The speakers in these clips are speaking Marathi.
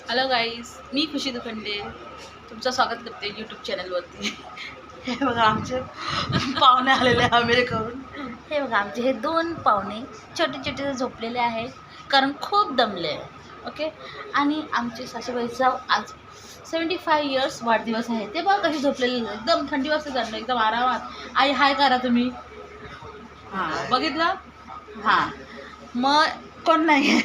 हॅलो गाईज, मी खुशी दुखंडे तुमचं स्वागत करते यूट्यूब चॅनलवरती. हे बघा आमचे पाहुणे आलेले आहे अमेरिकेवरून. हे बघा आमचे हे 2 पाहुणे छोटे छोटे झोपलेले आहेत कारण खूप दमले आहे. ओके. आणि आमचे सासूबाईचा आज 75 इयर्स वाढदिवस आहे. ते बघा कशी झोपलेले, एकदम थंडी वाजता जाणं, एकदम आरामात. आई हाय करा तुम्ही. हां बघितलं. हां मग कोण नाही आहे.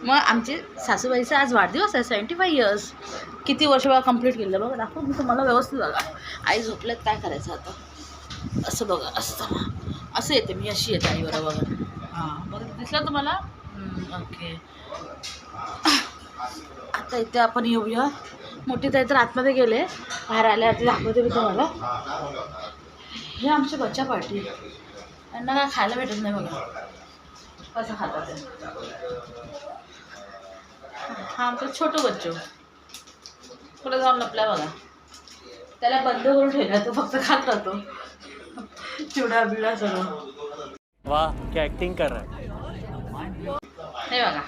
मग आमचे सासूबाईचा आज वाढदिवस आहे. 75 इयर्स. किती वर्ष बघा कंप्लीट केलं बघा. दाखव मी तुम्हाला व्यवस्थित बघा. आई झोपल्यात काय करायचं आता. असं बघा असं येते मी, अशी येते आई बरोबर. हां बघ दिसलं तुम्हाला. ओके. आता इथे आपण येऊया. मोठी ताई तर आतमध्ये गेले, बाहेर आले. आता दाखवते मी तुम्हाला. हे आमचे बच्चा पार्टी. त्यांना काय खायला भेटत नाही बघा. कसं खातात ते. हा आमचा छोटू बच्चू कुठे जाऊन लपला बघा. त्याला बंद करून ठेवला, तो फक्त खात राहतो चिवडा बिडा सगळं. वाह क्या एक्टिंग कर रहा है. हे बघा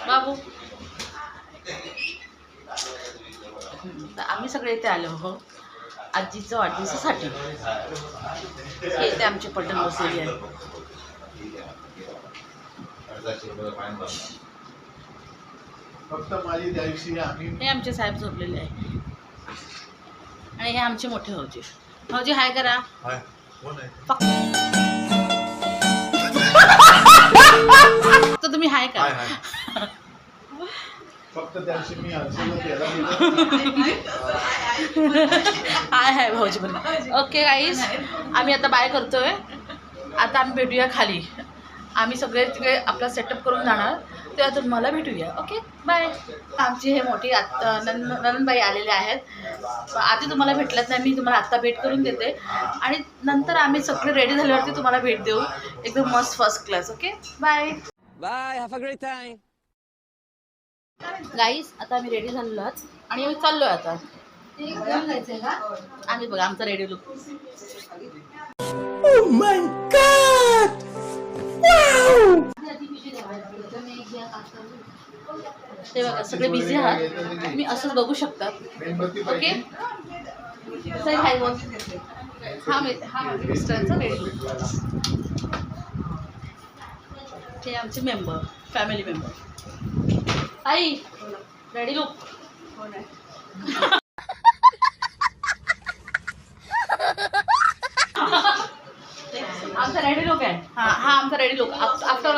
बाबू. तर आम्ही सगळे इथे आलो हो आजीचं वाढदिवसासाठी. हे इथे आमचे पटन बसलेली आहे. फक्त माझी त्या दिवशी आम्ही हे आमचे साहेब झोपलेले आहे आणि हे आमचे मोठे भाऊजी. भाऊजी हाय करा. कोण आहे तर तुम्ही हाय करा. फक्त त्या दिवशी मी अर्चना हाय हाय भाऊजी पण. ओके गाईज, आम्ही आता बाय करतोय. आता आम्ही भेटूया खाली. आम्ही सगळे तिकडे आपला सेटअप करून जाणार, तेव्हा तुम्हाला भेटूया. Okay bye. आमची हे मोठी आत्ता नंदनबाई आलेले आहेत. आधी तुम्हाला भेटल्यात नाही, मी तुम्हाला आत्ता भेट करून देते आणि नंतर आम्ही सगळे रेडी झाल्यावरती तुम्हाला भेट देऊ एकदम मस्त first class. Okay bye bye, have a great time. Guys आता आम्ही रेडी झालेलो आहोत आणि आम्ही चाललो आहे आता. आम्ही बघा आमचा ready look. Oh my God! Wow! ते बघा सगळे बिझी आहात, तुम्ही असंच बघू शकता. ओके सर हाय बोल. हा माझ्या मिस्टरांचा रेडी लुक. हे आमचे member, family member. I ready look. आमचा रेडी लुक आहे. हा आमचा रेडी लुक. आफ्टर